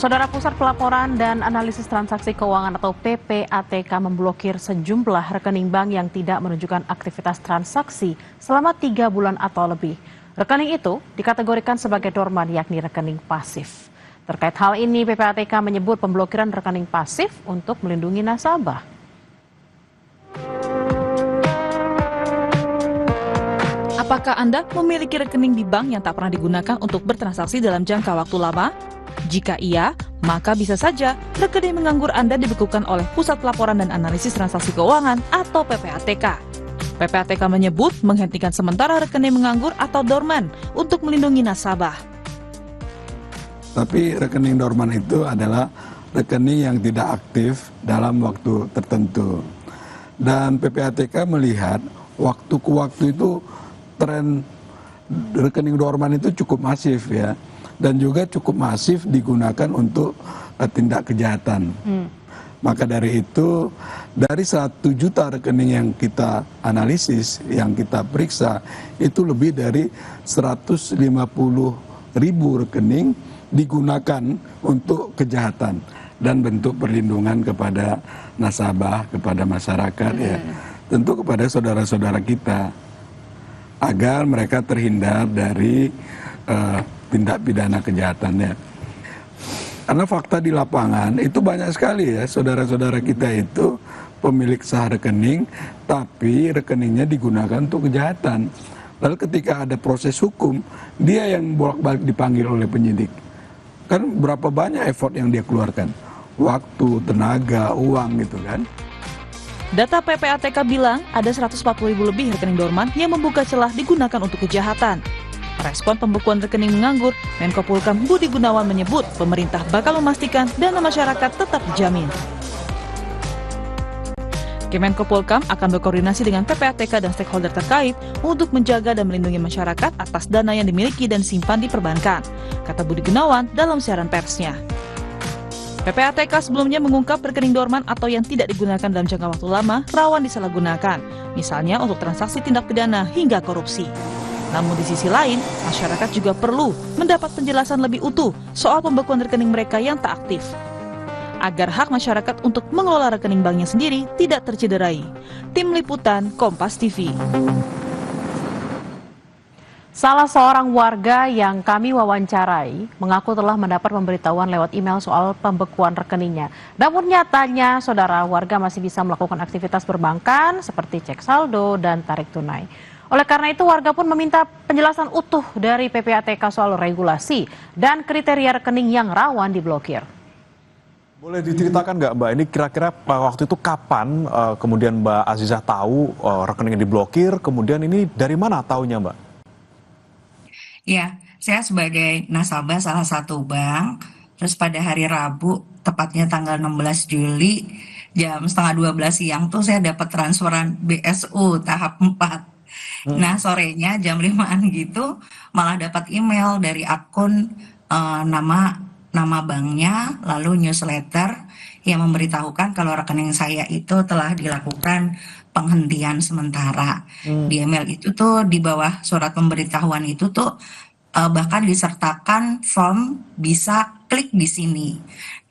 Saudara, Pusat Pelaporan dan Analisis Transaksi Keuangan atau PPATK memblokir sejumlah rekening bank yang tidak menunjukkan aktivitas transaksi selama 3 bulan atau lebih. Rekening itu dikategorikan sebagai dorman, yakni rekening pasif. Terkait hal ini, PPATK menyebut pemblokiran rekening pasif untuk melindungi nasabah. Apakah Anda memiliki rekening di bank yang tak pernah digunakan untuk bertransaksi dalam jangka waktu lama? Jika iya, maka bisa saja rekening menganggur Anda dibekukan oleh Pusat Pelaporan dan Analisis Transaksi Keuangan atau PPATK. PPATK menyebut menghentikan sementara rekening menganggur atau dorman untuk melindungi nasabah. Tapi rekening dorman itu adalah rekening yang tidak aktif dalam waktu tertentu. Dan PPATK melihat waktu ke waktu itu tren rekening dorman itu cukup masif ya. Dan juga cukup masif digunakan untuk tindak kejahatan. Maka dari itu, dari 1 juta rekening yang kita analisis, yang kita periksa, itu lebih dari 150.000 rekening digunakan untuk kejahatan dan bentuk perlindungan kepada nasabah, kepada masyarakat, ya, tentu kepada saudara-saudara kita, agar mereka terhindar dari tindak pidana kejahatannya. Karena fakta di lapangan itu banyak sekali ya, saudara-saudara kita itu pemilik sah rekening, tapi rekeningnya digunakan untuk kejahatan. Lalu ketika ada proses hukum, dia yang bolak-balik dipanggil oleh penyidik. Kan berapa banyak effort yang dia keluarkan, waktu, tenaga, uang gitu kan. Data PPATK bilang ada 140.000 lebih rekening dorman yang membuka celah digunakan untuk kejahatan. Respon pembekuan rekening menganggur, Menko Polhukam Budi Gunawan menyebut pemerintah bakal memastikan dana masyarakat tetap dijamin. Kemenko Polhukam akan berkoordinasi dengan PPATK dan stakeholder terkait untuk menjaga dan melindungi masyarakat atas dana yang dimiliki dan simpan di perbankan, kata Budi Gunawan dalam siaran persnya. PPATK sebelumnya mengungkap rekening dorman atau yang tidak digunakan dalam jangka waktu lama rawan disalahgunakan, misalnya untuk transaksi tindak pidana hingga korupsi. Namun di sisi lain, masyarakat juga perlu mendapat penjelasan lebih utuh soal pembekuan rekening mereka yang tak aktif, agar hak masyarakat untuk mengelola rekening banknya sendiri tidak tercederai. Tim Liputan Kompas TV. Salah seorang warga yang kami wawancarai mengaku telah mendapat pemberitahuan lewat email soal pembekuan rekeningnya. Namun nyatanya, saudara, warga masih bisa melakukan aktivitas perbankan seperti cek saldo dan tarik tunai. Oleh karena itu, warga pun meminta penjelasan utuh dari PPATK soal regulasi dan kriteria rekening yang rawan diblokir. Boleh diceritakan nggak Mbak, ini kira-kira waktu itu kapan kemudian Mbak Azizah tahu rekeningnya diblokir, kemudian ini dari mana taunya Mbak? Ya, saya sebagai nasabah salah satu bank, terus pada hari Rabu, tepatnya tanggal 16 Juli, jam setengah 12 siang tuh saya dapat transferan BSU tahap 4. Nah, sorenya jam 5-an gitu malah dapat email dari akun nama banknya, lalu newsletter yang memberitahukan kalau rekening saya itu telah dilakukan penghentian sementara. Di email itu tuh di bawah surat pemberitahuan itu tuh bahkan disertakan form bisa klik di sini.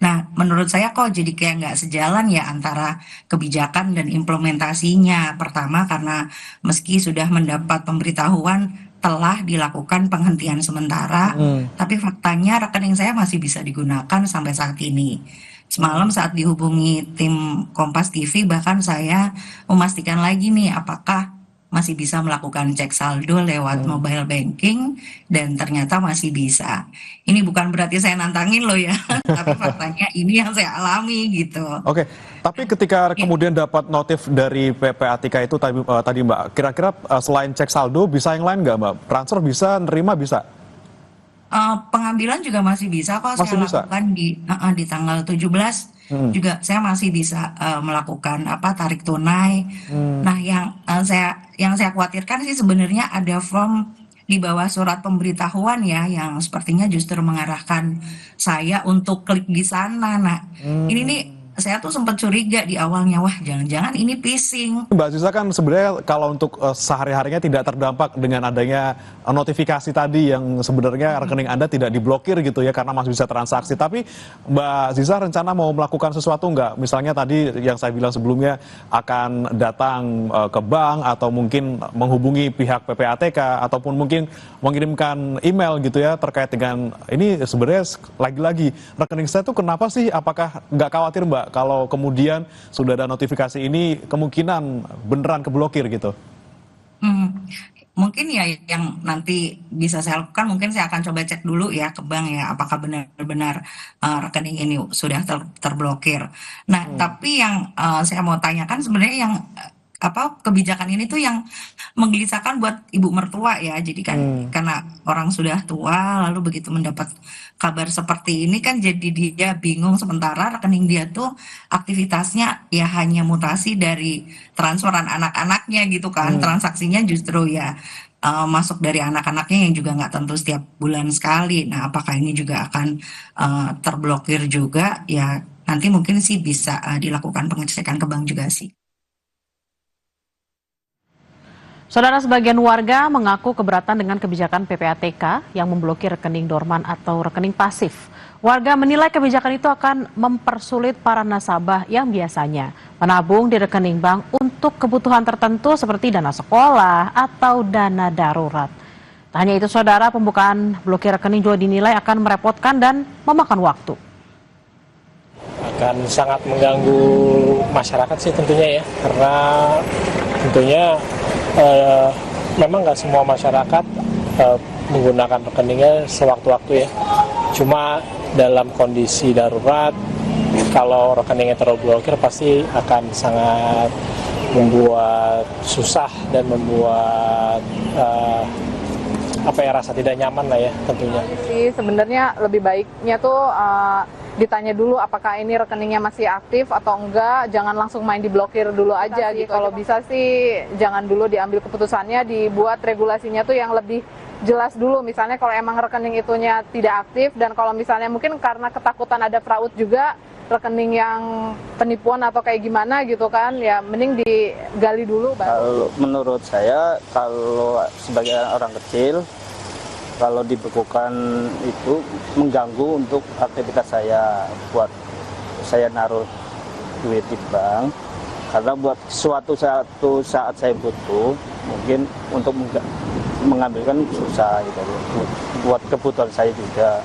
Nah, menurut saya kok jadi kayak nggak sejalan ya antara kebijakan dan implementasinya. Pertama, karena meski sudah mendapat pemberitahuan telah dilakukan penghentian sementara, tapi faktanya rekening saya masih bisa digunakan sampai saat ini. Semalam saat dihubungi tim Kompas TV, bahkan saya memastikan lagi nih apakah masih bisa melakukan cek saldo lewat mobile banking, dan ternyata masih bisa. Ini bukan berarti saya nantangin loh ya, tapi faktanya ini yang saya alami gitu. Oke, tapi ketika kemudian dapat notif dari PPATK itu tadi Mbak, kira-kira selain cek saldo bisa yang lain nggak Mbak? Transfer bisa, nerima bisa? Pengambilan juga masih bisa kok, Masih saya bisa? lakukan di tanggal 17 juga saya masih bisa melakukan tarik tunai. Nah, yang saya khawatirkan sih sebenarnya ada form di bawah surat pemberitahuan ya, yang sepertinya justru mengarahkan saya untuk klik di sana. Nah, ini nih saya tuh sempat curiga di awalnya, wah jangan-jangan ini phishing. Mbak Aziza kan sebenarnya kalau untuk sehari-harinya tidak terdampak dengan adanya notifikasi tadi yang sebenarnya rekening Anda tidak diblokir gitu ya karena masih bisa transaksi. Tapi Mbak Aziza rencana mau melakukan sesuatu nggak? Misalnya tadi yang saya bilang sebelumnya akan datang ke bank atau mungkin menghubungi pihak PPATK ataupun mungkin mengirimkan email gitu ya terkait dengan ini sebenarnya lagi-lagi rekening saya tuh kenapa sih? Apakah nggak khawatir Mbak kalau kemudian sudah ada notifikasi ini kemungkinan beneran keblokir gitu? Hmm, Mungkin ya yang nanti bisa saya lakukan, mungkin saya akan coba cek dulu ya ke bank ya, apakah benar-benar rekening ini sudah terblokir. Nah, tapi yang saya mau tanyakan sebenarnya yang kebijakan ini tuh yang menggelisahkan buat ibu mertua ya. Jadi kan karena orang sudah tua lalu begitu mendapat kabar seperti ini kan jadi dia bingung, sementara rekening dia tuh aktivitasnya ya hanya mutasi dari transferan anak-anaknya gitu kan. Transaksinya justru ya masuk dari anak-anaknya yang juga nggak tentu setiap bulan sekali. Nah, apakah ini juga akan terblokir juga? Ya nanti mungkin sih bisa dilakukan pengecekan ke bank juga sih. Saudara, sebagian warga mengaku keberatan dengan kebijakan PPATK yang memblokir rekening dorman atau rekening pasif. Warga menilai kebijakan itu akan mempersulit para nasabah yang biasanya menabung di rekening bank untuk kebutuhan tertentu seperti dana sekolah atau dana darurat. Tak hanya itu, saudara, pembukaan blokir rekening juga dinilai akan merepotkan dan memakan waktu. Akan sangat mengganggu masyarakat sih tentunya ya, karena tentunya memang nggak semua masyarakat menggunakan rekeningnya sewaktu-waktu ya. Cuma dalam kondisi darurat, kalau rekeningnya terblokir pasti akan sangat membuat susah dan membuat rasa tidak nyaman lah ya tentunya. Sebenarnya lebih baiknya tuh ditanya dulu apakah ini rekeningnya masih aktif atau enggak, jangan langsung main diblokir dulu aja gitu. Kalau bisa sih jangan dulu diambil keputusannya, dibuat regulasinya tuh yang lebih jelas dulu. Misalnya kalau emang rekening itunya tidak aktif dan kalau misalnya mungkin karena ketakutan ada fraud juga, rekening yang penipuan atau kayak gimana gitu kan, ya mending digali dulu baru. Kalau menurut saya, kalau sebagai orang kecil, kalau dibekukan itu mengganggu untuk aktivitas saya, buat saya naruh duit di bank, karena buat suatu saat saya butuh, mungkin untuk mengambilkan susah gitu, buat kebutuhan saya juga.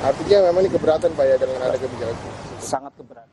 Artinya memang ini keberatan Pak ya dengan ada kebijakan? Sangat keberatan.